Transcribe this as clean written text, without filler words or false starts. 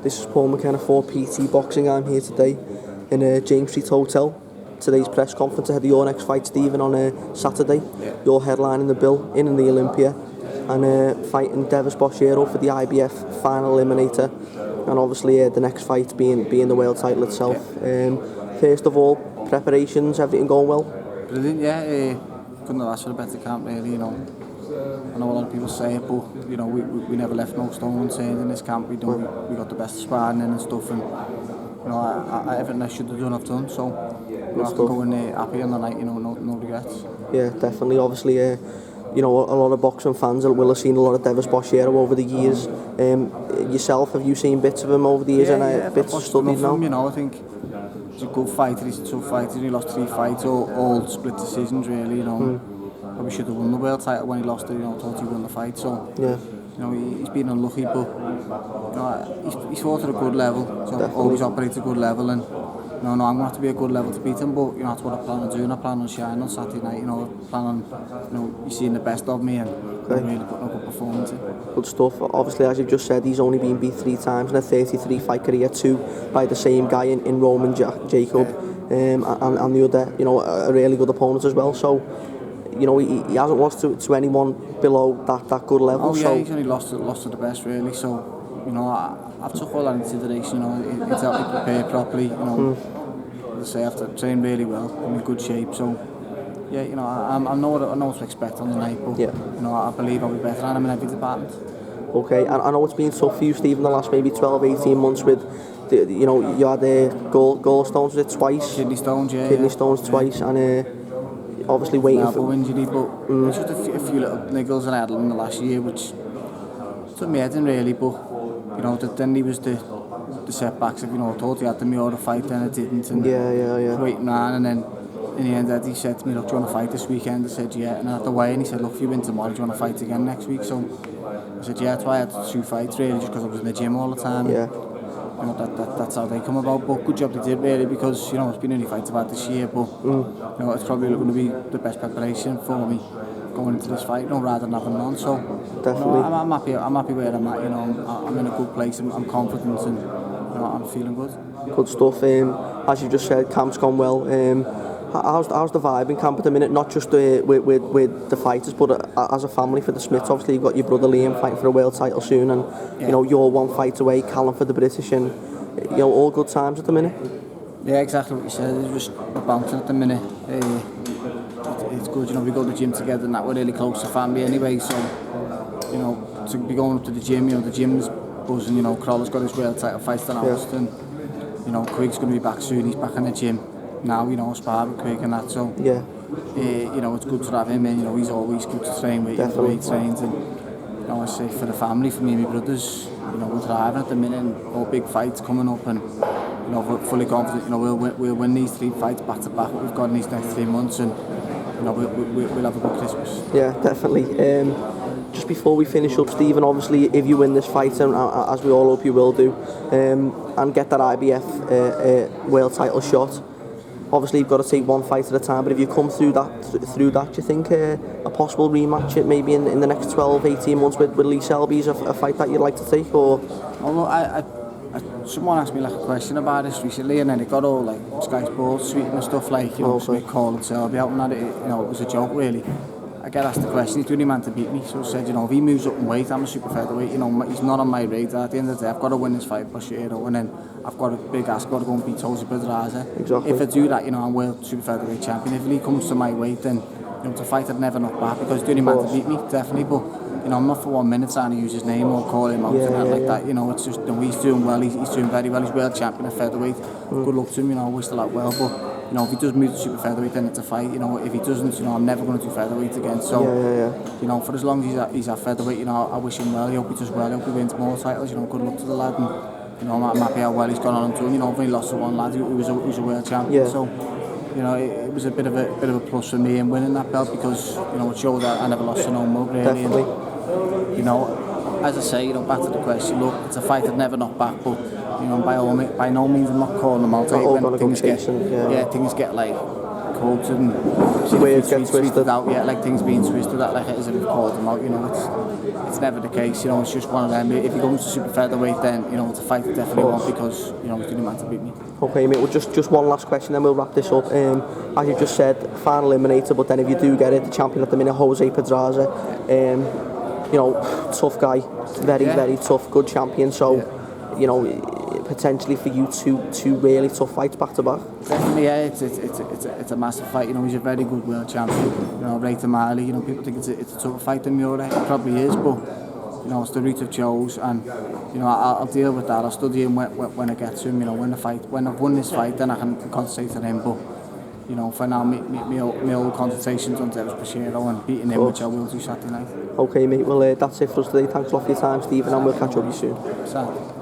This is Paul McKenna for PT Boxing. I'm here today in James Street Hotel. Today's press conference ahead of your next fight, Stephen, on Saturday. Yeah. You're headlining the bill in the Olympia and fighting Devis Boschiero for the IBF final eliminator. And obviously the next fight being the world title itself. Yeah. First of all, preparations, everything going well? Brilliant, yeah. Couldn't have asked for a better camp, really, you know. I know a lot of people say it, but you know, we never left no stone unturned in this camp. We got the best sparring in and stuff, and you know, everything I should have done, I've done. So you know, I can go in there happy on the night, you know, no regrets. Yeah, definitely. Obviously, you know, a lot of boxing fans will have seen a lot of Devis Boschiero over the years. Yourself, have you seen bits of him over the years? Yeah, bits studied now? You know, I think he's a good fighter. He's a tough fighter. He lost 3 fights, all split decisions, really. You know. Probably should have won the world title when he lost it, you know, thought he won the fight, so yeah. You know, he's been unlucky, but you know, he's fought at a good level, so Definitely. Always operates a good level, and you know, I'm going to have to be a good level to beat him, but you know, that's what I plan on doing. I plan on shining on Saturday night, you know, plan on, you know, you seeing the best of me and really putting a good performance in. Good stuff. Obviously, as you've just said, he's only been beat 3 times in a 33 fight career, 2 by the same guy in Roman Jacob, and the other, you know, a really good opponent as well, so you know, he hasn't lost to anyone below that good level. Oh yeah, so he's only lost to the best, really. So, you know, I've took all that into consideration. You know, it's helped me prepare properly. You know, as I say, I've trained really well. I'm in good shape. So, yeah, you know, I know what to expect on the night. But you know, I believe I'll be better than him in every department. Okay, and I know it's been tough for you, Stephen, the last maybe 12, 18 months with, you know, you had gallstones with it twice. Kidney stones, yeah. Kidney stones twice, and obviously waiting for injury, but just a few little niggles and I had in the last year, which took me head in, really. But you know, then he was the setbacks of, you know, I thought he had the Miura fight, then it didn't, and waiting around, and then in the end Eddie said to me, look, do you want to fight this weekend? I said yeah, and then at the weigh-in he said, look, if you win tomorrow, do you want to fight again next week? So I said yeah, that's why I had 2 fights, really, just because I was in the gym all the time. Yeah. You know, that's how they come about, but good job they did, really, because you know, it's been only fights about this year, but you know, it's probably going to be the best preparation for me going into this fight, you know, rather than having none. So definitely, you know, I'm happy where I'm at. You know, I'm in a good place. I'm confident, and you know, I'm feeling good. Good stuff. As you just said, camp's gone well. How's the vibe in camp at the minute? Not just with the fighters, but as a family for the Smiths. Obviously, you've got your brother Liam fighting for a world title soon, and you know, you're 1 fight away, Callum for the British, and you know, all good times at the minute. Yeah, exactly what you said. It's just bouncing at the minute. It's good, you know, we go to the gym together, and that we're really close to family anyway. So, you know, to be going up to the gym, you know, the gym's buzzing. You know, Crawler's got his world title fights announced, and you know, Quig's going to be back soon. He's back in the gym now, you know, spar with Quig and that. So you know, it's good to have him in. You know, he's always good to train with, the way he trains, and you know, I say for the family, for me and my brothers, you know, we're driving at the minute, and all big fights coming up, and you know, we're fully confident. You know, we'll win these 3 fights back to back. What we've got in these next 3 months, and you know, we'll have a good Christmas. Yeah, definitely. Just before we finish up, Stephen, obviously, if you win this fight, and as we all hope you will do, and get that IBF world title shot, obviously you've got to take 1 fight at a time, but if you come through that, do you think a possible rematch maybe in the next 12, 18 months with Lee Selby is a fight that you'd like to take? Or? Although someone asked me like a question about this recently, and then it got all like Sky Sports tweeting and stuff, like, you know, Smith calling Selby out and that, you know, it was a joke, really. I get asked the question, he's the only man to beat me, so I said, you know, if he moves up in weight, I'm a super featherweight, you know, he's not on my radar. At the end of the day, I've got to win this fight, Boschiero, and then I've got a big ask, I've got to go and beat Tosi Pedraza. Exactly. If I do that, you know, I'm world super featherweight champion. If Lee comes to my weight, then, you know, it's a fight I'd never knock back, because he's the only man to beat me, definitely, but you know, I'm not for 1 minute trying to use his name or call him out like that. You know, it's just, you know, he's doing well. He's doing very well. He's world champion at featherweight. Good luck to him. You know, I wish the lad well. But you know, if he does move to super featherweight, then it's a fight. You know, if he doesn't, you know, I'm never going to do featherweight again. So, you know, for as long as he's at featherweight, you know, I wish him well. I hope he does well. I hope he wins more titles. You know, good luck to the lad. And you know, I'm happy how well he's gone on and done. You know, I've only lost to 1 lad who was a world champion. So, you know, it was a bit of a plus for me in winning that belt, because you know, it showed that I never lost to no mug, really. Definitely. And, you know, as I say, you know, back to the question, look, it's a fight I'd never knock back, but you know, by no means I'm not calling them out. When things get, things get like quoted and Words get twisted out, yeah, like things being twisted out like it is if we've called them out, you know, it's never the case, you know, it's just one of them. If you go into super featherweight, then, you know, it's a fight I definitely want because, you know, he's the only man to beat me. Okay, mate, well, just one last question, then we'll wrap this up. As you just said, final eliminator, but then if you do get it, the champion at the minute, Jose Pedraza, you know, tough guy, very tough, good champion, so, you know, potentially for you two really tough fights back to back. Definitely, yeah, it's a massive fight. You know, he's a very good world champion. You know, right to Mali. You know, people think it's a tougher fight than Mura. It probably is, but you know, it's the route I've chose, and you know, I'll deal with that. I'll study him when I get to him. You know, when I've won this fight, then I can concentrate on him. But you know, for now, my old concentration's on Devis Boschiero and beating him, which I will do Saturday night. Okay, mate. Well, that's it for us today. Thanks a lot for your time, Stephen, and we'll catch up with you soon.